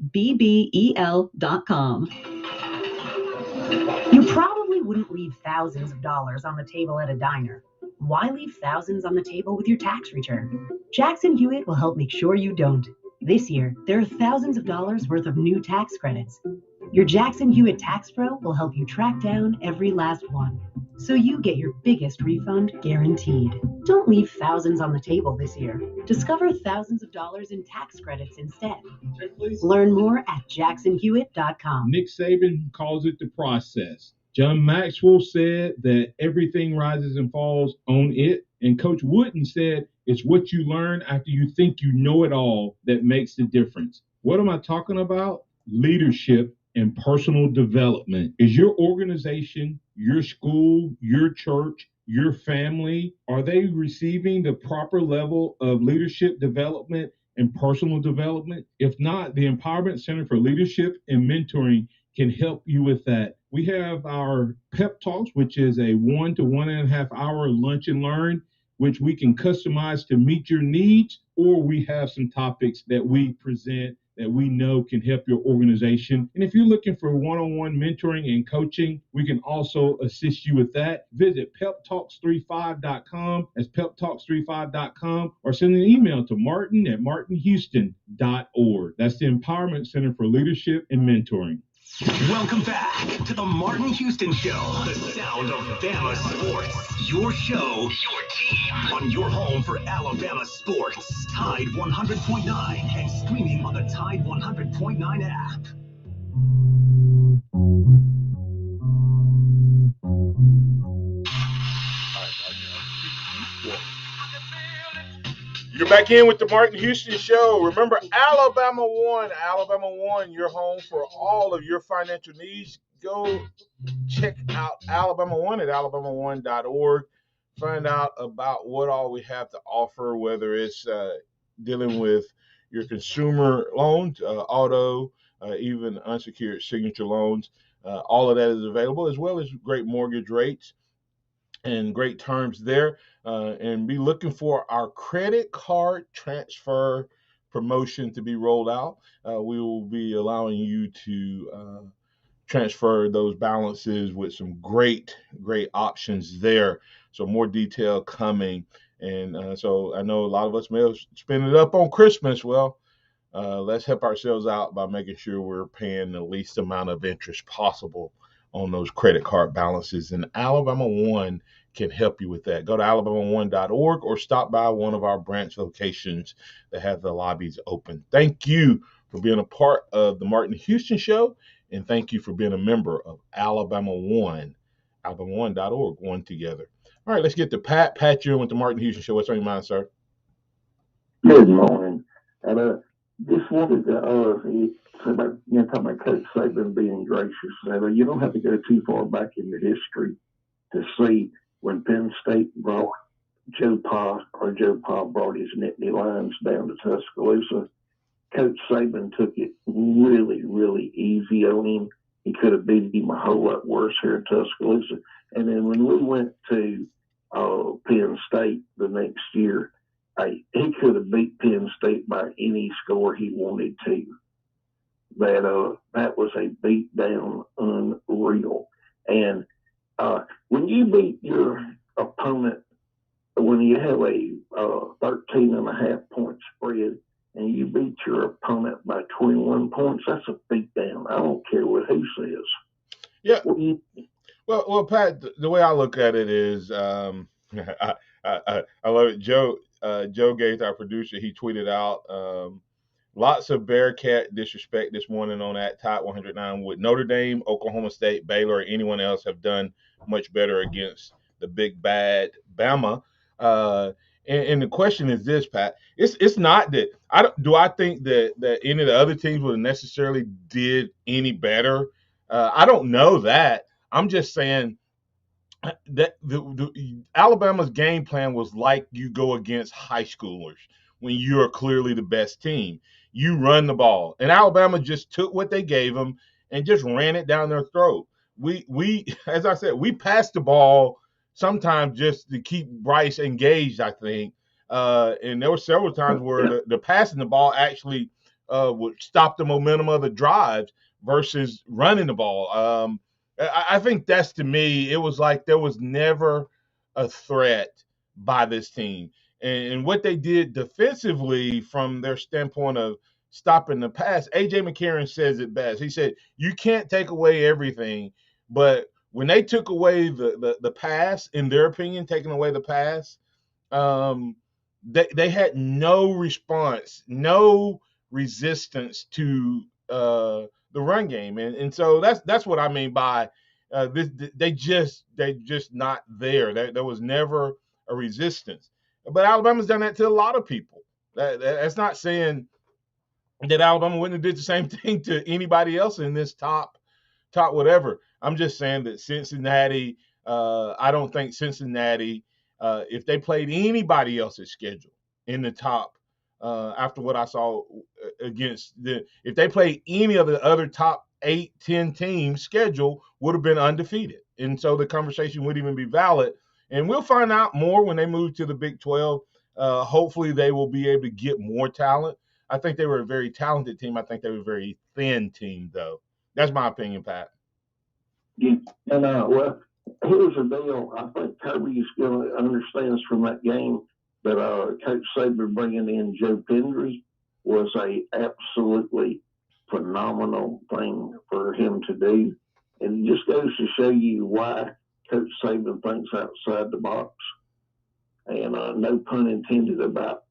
You probably wouldn't leave thousands of dollars on the table at a diner. Why leave thousands on the table with your tax return? Jackson Hewitt will help make sure you don't. This year, there are thousands of dollars worth of new tax credits. Your Jackson Hewitt Tax Pro will help you track down every last one, so you get your biggest refund guaranteed. Don't leave thousands on the table this year. Discover thousands of dollars in tax credits instead. Learn more at jacksonhewitt.com. Nick Saban calls it the process. John Maxwell said that everything rises and falls on it. And Coach Wooden said it's what you learn after you think you know it all that makes the difference. What am I talking about? Leadership and personal development. Is your organization, your school, your church, your family, are they receiving the proper level of leadership development and personal development? If not, the Empowerment Center for Leadership and Mentoring can help you with that. We have our pep talks, which is a 1 to 1.5 hour lunch and learn, which we can customize to meet your needs, or we have some topics that we present that we know can help your organization. And if you're looking for one-on-one mentoring and coaching, we can also assist you with that. Visit peptalks35.com, that's peptalks35.com, or send an email to martin@martinhouston.org. That's the Empowerment Center for Leadership and Mentoring. Welcome back to the Martin Houston Show, the sound of Bama sports. Your show, your team, on your home for Alabama sports. Tide 100.9 and streaming on the Tide 100.9 app. You're back in with the Martin Houston Show. Remember, Alabama One, your home for all of your financial needs. Go check out Alabama One at alabamaone.org. Find out about what all we have to offer, whether it's dealing with your consumer loans, auto, even unsecured signature loans. All of that is available, as well as great mortgage rates and great terms there. And be looking for our credit card transfer promotion to be rolled out. We will be allowing you to transfer those balances with some great options there. So more detail coming. And so I know a lot of us may have spent it up on Christmas. Well, let's help ourselves out by making sure we're paying the least amount of interest possible on those credit card balances. And Alabama One can help you with that. Go to alabamaone.org or stop by one of our branch locations that have the lobbies open. Thank you for being a part of the Martin Houston Show, and thank you for being a member of Alabama One, alabamaone.org, one together. All right, let's get to Pat. Pat, you're in with the Martin Houston Show. What's on your mind, sir? Good morning. And just wanted to talk about Coach Saban being gracious. You don't have to go too far back into history to see when Penn State brought Joe Pa brought his Nittany Lions down to Tuscaloosa. Coach Saban took it really, really easy on him. He could have beat him a whole lot worse here in Tuscaloosa. And then when we went to Penn State the next year, he could have beat Penn State by any score he wanted to. That was a beat down unreal. And when you beat your opponent, when you have a 13.5 point spread, and you beat your opponent by 21 points, that's a beatdown. I don't care what who says. Yeah. Well, Pat, the way I look at it is, I love it. Joe Gates, our producer, he tweeted out lots of Bearcat disrespect this morning on that Top 109. Would Notre Dame, Oklahoma State, Baylor, or anyone else have done much better against the big bad Bama? And the question is this, Pat. It's not that I think that any of the other teams would have necessarily did any better. I don't know that. I'm just saying that the Alabama's game plan was like you go against high schoolers when you are clearly the best team. You run the ball, and Alabama just took what they gave them and just ran it down their throat. We as I said, we passed the ball sometimes just to keep Bryce engaged, I think. And there were several times where the passing the ball actually would stop the momentum of the drives versus running the ball. I think that's, to me, it was like there was never a threat by this team. And what they did defensively from their standpoint of stopping the pass, A.J. McCarron says it best. He said, you can't take away everything, but when they took away the pass, in their opinion, taking away the pass, they had no response, no resistance to the run game, and so that's what I mean by this. They just not there. There was never a resistance. But Alabama's done that to a lot of people. That's not saying that Alabama wouldn't have did the same thing to anybody else in this top whatever. I'm just saying that Cincinnati. I don't think Cincinnati, if they played anybody else's schedule in the top, after what I saw if they played any of the other top 8-10 teams schedule, would have been undefeated. And so the conversation wouldn't even be valid. And we'll find out more when they move to the Big 12. Hopefully they will be able to get more talent. I think they were a very talented team. I think they were a very thin team, though. That's my opinion, Pat. Yeah. And well, here's the deal. I think Kirby's going to understand from that game that Coach Saban bringing in Joe Pendry was a absolutely phenomenal thing for him to do. And it just goes to show you why Coach Saban thinks outside the box. And no pun intended about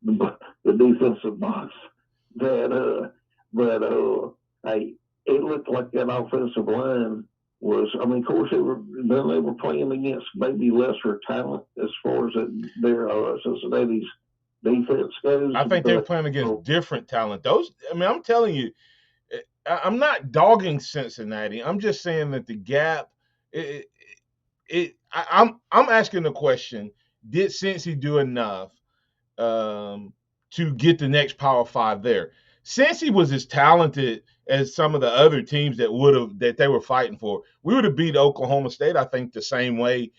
the defensive box. Hey, it looked like that offensive line was, I mean, of course, they were playing against maybe lesser talent as far as their Cincinnati's defense goes. I think they're playing against different talent. I'm telling you, I'm not dogging Cincinnati. I'm just saying that the gap, I'm asking the question, did Cincy do enough to get the next Power 5 there? Cincy was as talented as some of the other teams that they were fighting for. We would have beat Oklahoma State, I think, the same way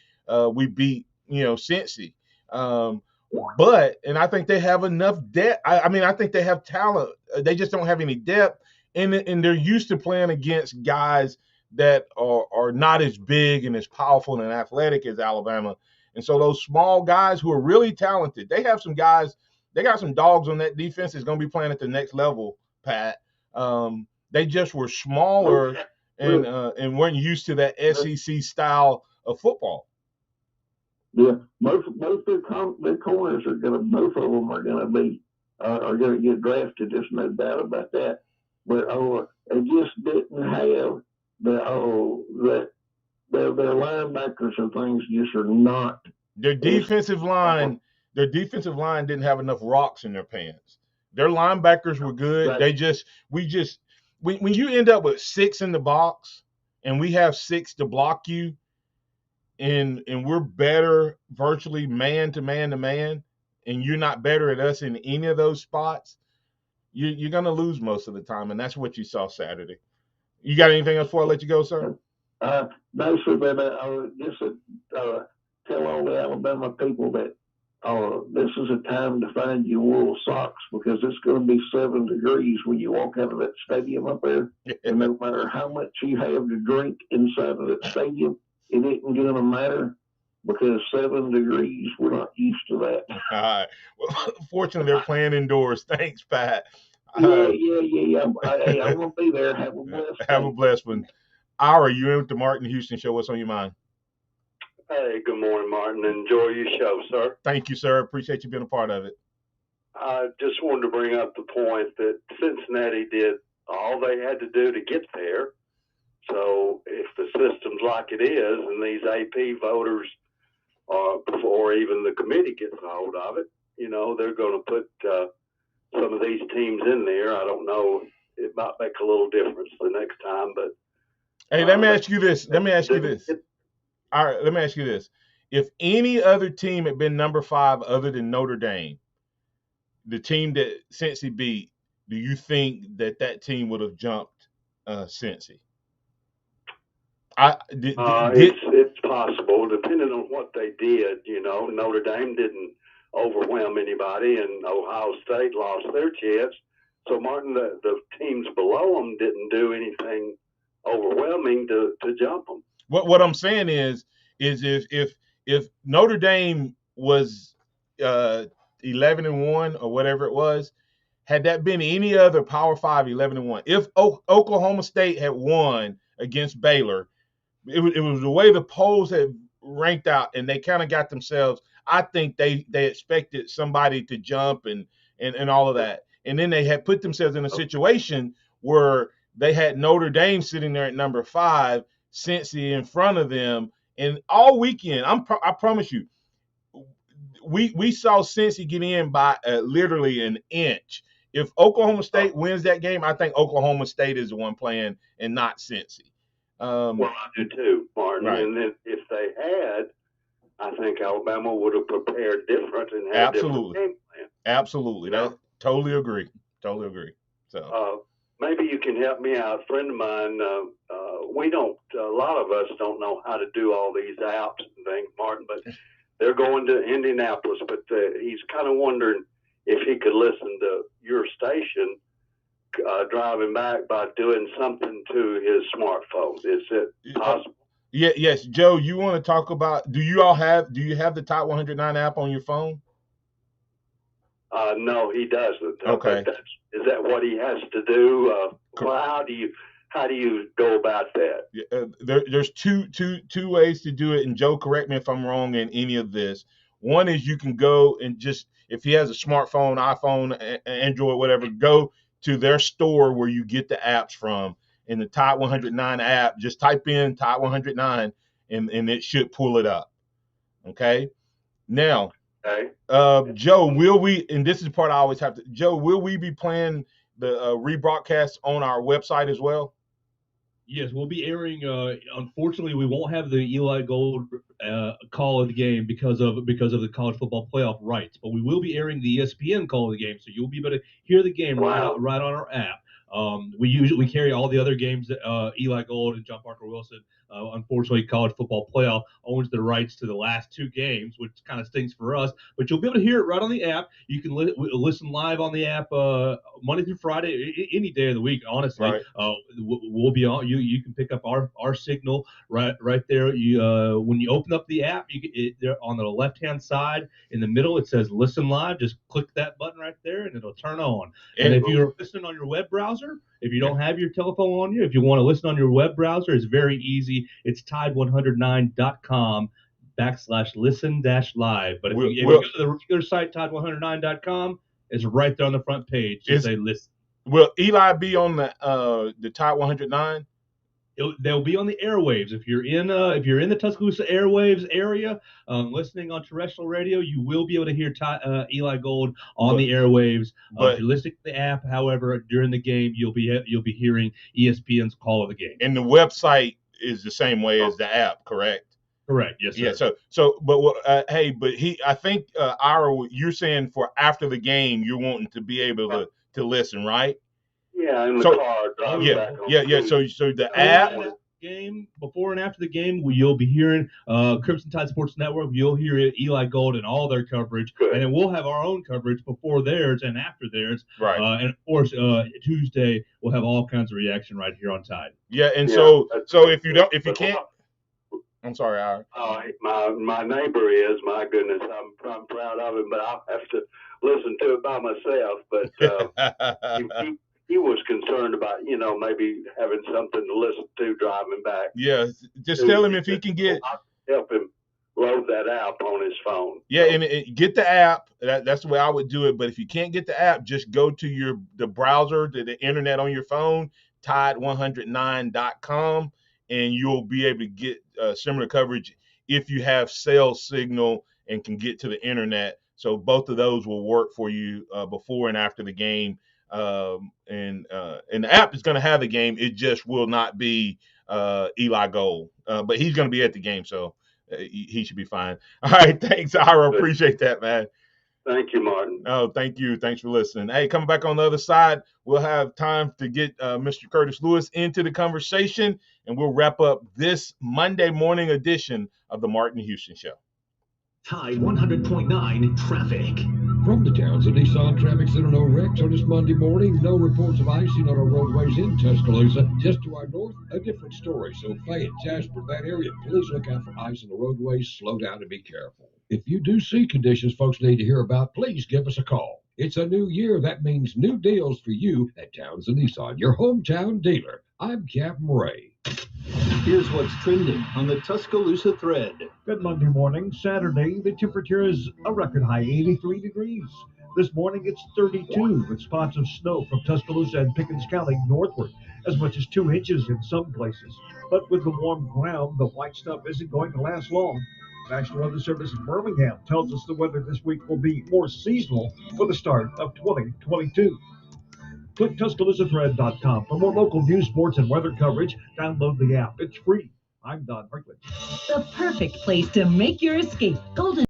we beat Cincy. And I think they have enough depth. I think they have talent. They just don't have any depth, and they're used to playing against guys that are not as big and as powerful and athletic as Alabama. And so those small guys who are really talented, they have some guys. They got some dogs on that defense that's going to be playing at the next level, Pat. They just were smaller and weren't used to that SEC style of football. Yeah, both their corners are going to. Both of them are going to get drafted. There's no doubt about that. But they just didn't have their linebackers and things just are not. Their defensive line didn't have enough rocks in their pants. Their linebackers were good. Right. When you end up with 6 in the box and we have 6 to block you, and we're better virtually man to man to man, and you're not better at us in any of those spots, you're going to lose most of the time, and that's what you saw Saturday. You got anything else before I let you go, sir? No, sir, but just tell all the Alabama people that this is a time to find your wool socks because it's going to be 7 degrees when you walk out of that stadium up there. And no matter how much you have to drink inside of that stadium, it isn't going to matter because 7 degrees, we're not used to that. All right. Well, fortunately, they're playing indoors. Thanks, Pat. Yeah. Hey, I'm going to be there. Have a blessed Have day. a blessed one. Ira, you're in with the Martin Houston Show. What's on your mind? Hey, good morning, Martin. Enjoy your show, sir. Thank you, sir. Appreciate you being a part of it. I just wanted to bring up the point that Cincinnati did all they had to do to get there. So if the system's like it is and these AP voters, before even the committee gets a hold of it, they're going to put some of these teams in there. I don't know. It might make a little difference the next time, but. Hey, let me ask you this. All right, let me ask you this. If any other team had been number 5 other than Notre Dame, the team that Cincy beat, do you think that team would have jumped Cincy? It's possible, depending on what they did. Notre Dame didn't overwhelm anybody, and Ohio State lost their chance. So, Martin, the teams below them didn't do anything overwhelming to jump them. What I'm saying is if Notre Dame was 11-1 or whatever it was, had that been any other Power 5 11-1, if Oklahoma State had won against Baylor, it was the way the polls had ranked out, and they kind of got themselves. I think they expected somebody to jump and all of that, and then they had put themselves in a situation where they had Notre Dame sitting there at number 5. Cincy in front of them, and all weekend, I promise you, we saw Cincy get in by literally an inch. If Oklahoma State wins that game, I think Oklahoma State is the one playing and not Cincy. Well, I do too, Martin. Right. And if they had, I think Alabama would have prepared different and had a different game plan. Absolutely. Totally agree. So maybe you can help me out. A friend of mine, a lot of us don't know how to do all these apps and things, Martin, but they're going to Indianapolis, but he's kind of wondering if he could listen to your station driving back by doing something to his smartphone. Is it possible? Yes, Joe, you want to talk about, do you have the Top 109 app on your phone? No, he doesn't. Okay. Is that what he has to do? Well, how do you go about that? There's two ways to do it, and Joe, correct me if I'm wrong in any of this. One is you can go and just, if he has a smartphone, iPhone, Android, whatever, go to their store where you get the apps from. In the Top 109 app, just type in Top 109 and it should pull it up. Okay. Now, Joe, will we, and this is the part I always have to, Joe, will we be playing the rebroadcast on our website as well? Yes, we'll be airing. Unfortunately, we won't have the Eli Gold call of the game because of the college football playoff rights, but we will be airing the ESPN call of the game, so you'll be able to hear the game right on our app. We carry all the other games that Eli Gold and John Parker Wilson. Unfortunately, college football playoff owns the rights to the last 2 games, which kind of stinks for us. But you'll be able to hear it right on the app. You can listen live on the app Monday through Friday, any day of the week. Honestly, right. We'll be on. You can pick up our signal right there. When you open up the app, there on the left-hand side in the middle it says "Listen Live." Just click that button right there, and it'll turn on. And if you're listening on your web browser, if you don't have your telephone on you, if you want to listen on your web browser, it's very easy. It's tide109.com/listen-live. But if you go to the regular site, tide109.com, it's right there on the front page. Just say listen. Will Eli be on the Tide 109? They'll be on the airwaves. If you're in the Tuscaloosa airwaves area, listening on terrestrial radio, you will be able to hear Eli Gold on the airwaves. If you're listening to the app, however, during the game, you'll be hearing ESPN's call of the game. And the website is the same way as the app, correct? Correct. Yes, sir. Yeah. But I think Ira, you're saying for after the game, you're wanting to be able to listen, right? Yeah, in the car driving back home. Yeah. So the app, game, before and after the game, you'll be hearing Crimson Tide Sports Network. You'll hear Eli Gold and all their coverage, and then we'll have our own coverage before theirs and after theirs. Right. And of course, Tuesday we'll have all kinds of reaction right here on Tide. Yeah, and Yeah, so that's if you good. can't, I'm sorry, Ira. My neighbor is, my goodness, I'm proud of him, but I'll have to listen to it by myself. But he was concerned about, maybe having something to listen to driving back. Yeah, just tell him if he can get. I'll help him load that app on his phone. Yeah, and get the app. That's the way I would do it. But if you can't get the app, just go to the browser, to the internet on your phone, tide109.com, and you'll be able to get similar coverage if you have cell signal and can get to the internet. So both of those will work for you before and after the game. And the app is going to have the game. It just will not be Eli Gold, but he's going to be at the game, so he should be fine. All right, thanks, Ira. Appreciate that, man. Thank you, Martin. Oh, thank you. Thanks for listening. Hey, coming back on the other side, we'll have time to get Mr. Curtis Lewis into the conversation, and we'll wrap up this Monday morning edition of the Martin Houston Show. Tide 100.9 traffic. From the Townsend Nissan Traffic Center, no wrecks on this Monday morning. No reports of icing on our roadways in Tuscaloosa. Just to our north, a different story. So Fayette, Jasper, that area, please look out for ice on the roadways. Slow down and be careful. If you do see conditions folks need to hear about, please give us a call. It's a new year. That means new deals for you at Townsend Nissan, your hometown dealer. I'm Captain Ray. Here's what's trending on the Tuscaloosa thread. Good Monday morning. Saturday, the temperature is a record high 83 degrees. This morning, it's 32 with spots of snow from Tuscaloosa and Pickens County northward, as much as 2 inches in some places. But with the warm ground, the white stuff isn't going to last long. National Weather Service in Birmingham tells us the weather this week will be more seasonal for the start of 2022. Click TuscaloosaThread.com for more local news, sports, and weather coverage. Download the app. It's free. I'm Don Franklin. The perfect place to make your escape. Golden.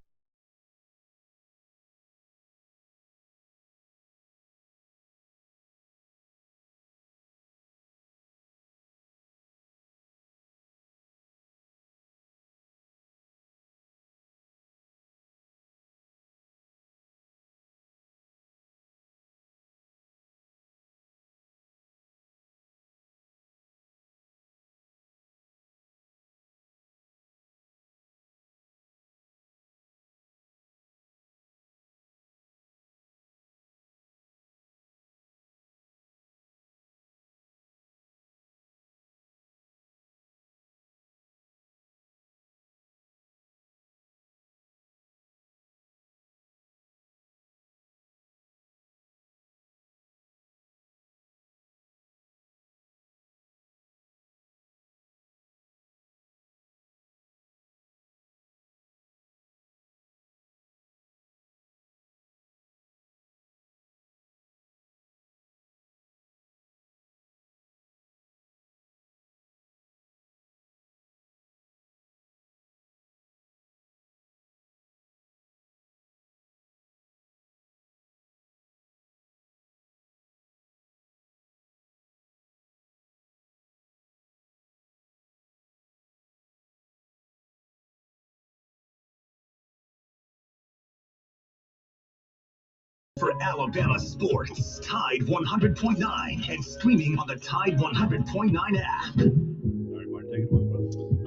For Alabama sports, Tide 100.9 and streaming on the Tide 100.9 app.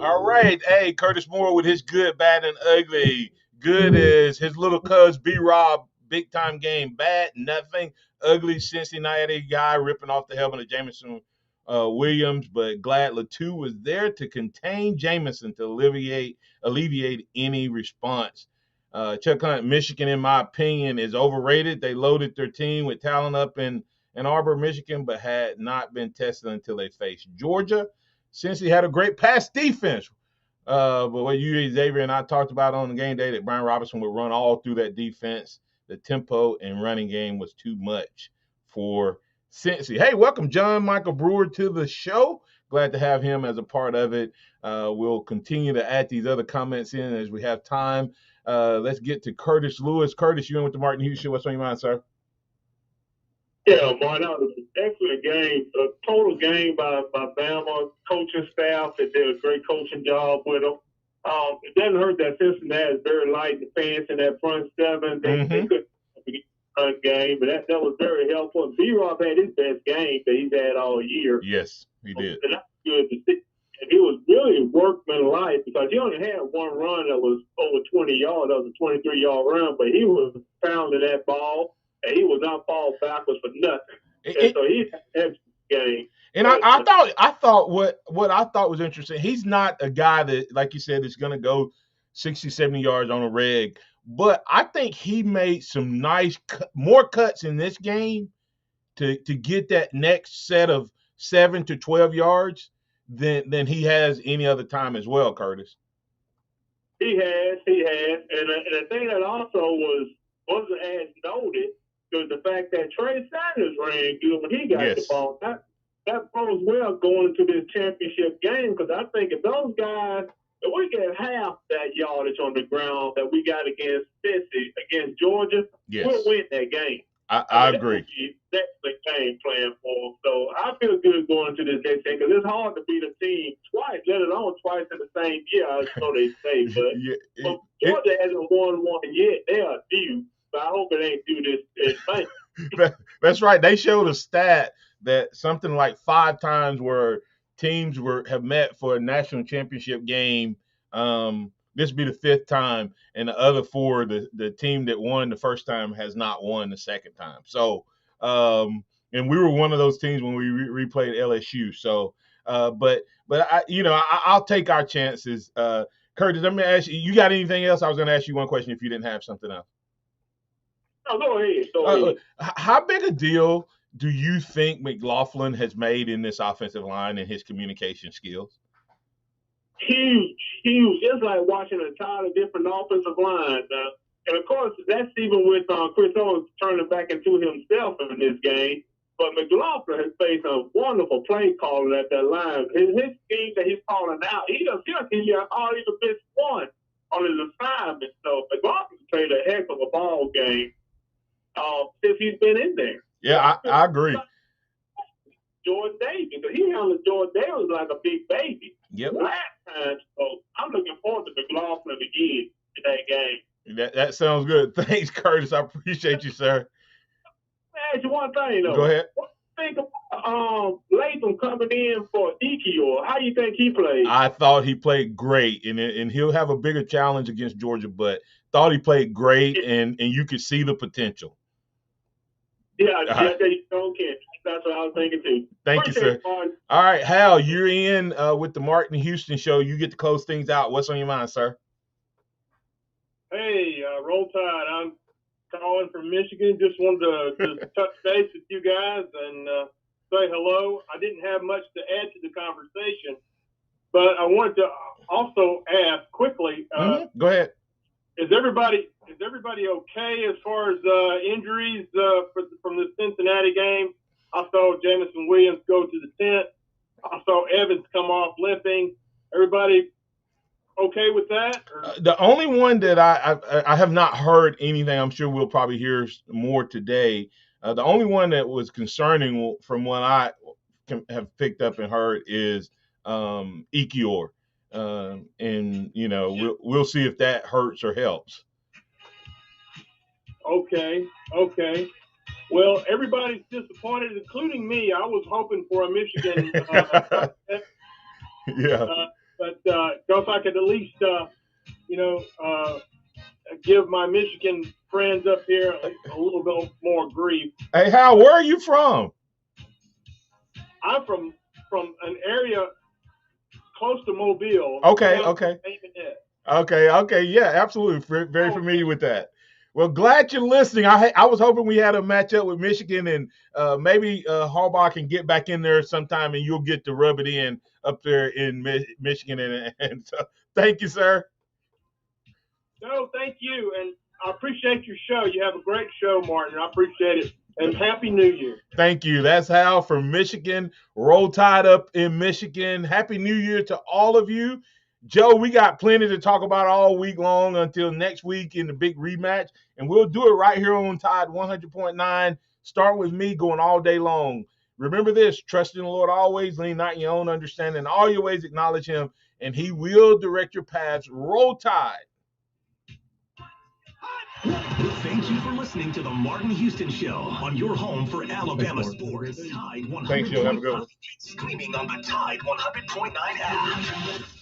All right. Hey, Curtis Moore with his good, bad, and ugly. Good is his little cuz B-Rob, big time game. Bad, nothing. Ugly, Cincinnati guy ripping off the helmet of Jameson Williams, but glad Latu was there to contain Jameson to alleviate any response. Chuck Hunt, Michigan, in my opinion, is overrated. They loaded their team with talent up in Ann Arbor, Michigan, but had not been tested until they faced Georgia. Since he had a great pass defense. But what you, Xavier, and I talked about on the game day, that Brian Robinson would run all through that defense. The tempo and running game was too much for Cincy. Hey, welcome John Michael Brewer to the show. Glad to have him as a part of it. We'll continue to add these other comments in as we have time. Let's get to Curtis Lewis. Curtis, you in with the Martin Hughes Show. What's on your mind, sir? Yeah, Martin, excellent game, a total game by Bama coaching staff that did a great coaching job with them. It doesn't hurt that Cincinnati is very light and fast in that front seven. They couldn't run game, but that was very helpful. And B-Rob had his best game that he's had all year. Yes, he did. And that's good to see. And he was really workmanlike because he only had one run that was over 20 yards. That was a 23-yard run, but he was pounding that ball, and he was not fall backwards for nothing. And so he had a game. And I thought what I thought was interesting, he's not a guy that, like you said, is going to go 60, 70 yards on a reg. But I think he made some nice more cuts in this game to get that next set of 7 to 12 yards than he has any other time as well, Curtis. He has. And the thing that also wasn't as noted was the fact that Trey Sanders ran good when he got the ball. That bodes well going into this championship game because I think if those guys, if we get half that yardage on the ground that we got against Georgia, we'll win that game. I agree. That's the game plan for them. So I feel good going into this next game because it's hard to beat a team twice, let alone twice in the same year, so they say. But Georgia hasn't won one yet. They are due. But I hope it ain't due this thing. That's right. They showed a stat that something like 5 times where teams have met for a national championship game. This will be the 5th time, and the other 4, the team that won the first time has not won the second time. So, and we were one of those teams when we replayed LSU. So, but I'll take our chances. Curtis, let me ask you. You got anything else? I was going to ask you one question if you didn't have something else. No, go ahead. How big a deal do you think McLaughlin has made in this offensive line and his communication skills? Huge. It's like watching an entirely different offensive line. And, of course, that's even with Chris Owens turning back into himself in this game. But McLaughlin has faced a wonderful play calling at that line. His scheme that he's calling out, he doesn't even miss one on his assignment. So McLaughlin's played a heck of a ball game since he's been in there. Yeah, I agree. Jordan Davis, because he handled Jordan Davis like a big baby. Yep. Last time, so I'm looking forward to McLaughlin again in that game. That sounds good. Thanks, Curtis. I appreciate you, sir. Let me ask you one thing, though. Go ahead. What do you think of Latham coming in for Ekior? How do you think he played? I thought he played great, and he'll have a bigger challenge against Georgia, but thought he played great, and you could see the potential. Yeah, they don't care. That's what I was thinking too. Thank you, sir. All right, Hal, you're in with the Martin Houston Show. You get to close things out. What's on your mind, sir? Hey, Roll Tide. I'm calling from Michigan. Just wanted to touch base with you guys and say hello. I didn't have much to add to the conversation, but I wanted to also ask quickly. Go ahead. Is everybody okay as far as injuries from the Cincinnati game? I saw Jamison Williams go to the tent. I saw Evans come off limping. Everybody okay with that? The only one that I have not heard anything, I'm sure we'll probably hear more today. The only one that was concerning from what I have picked up and heard is Ekior. And, we'll see if that hurts or helps. Okay. Well, everybody's disappointed, including me. I was hoping for a Michigan but if I could at least, give my Michigan friends up here a little bit more grief. Hey, Hal, where are you from? I'm from an area close to Mobile. Okay. Yeah, absolutely. Very familiar with that. Well, glad you're listening. I was hoping we had a matchup with Michigan, and maybe Harbaugh can get back in there sometime, and you'll get to rub it in up there in Michigan. And so, thank you, sir. No, thank you, and I appreciate your show. You have a great show, Martin. I appreciate it, and Happy New Year. Thank you. That's Hal from Michigan. Roll Tide up in Michigan. Happy New Year to all of you. Joe, we got plenty to talk about all week long until next week in the big rematch, and we'll do it right here on Tide 100.9. Start with me going all day long. remember this, trust in the Lord always, lean not in your own understanding. In all your ways acknowledge him, and he will direct your paths. Roll Tide. Thank you for listening to the Martin Houston Show on your home for Alabama sports. Tide 100.9. Thanks, y'all. Have a good one. Streaming on the Tide 100.9 app.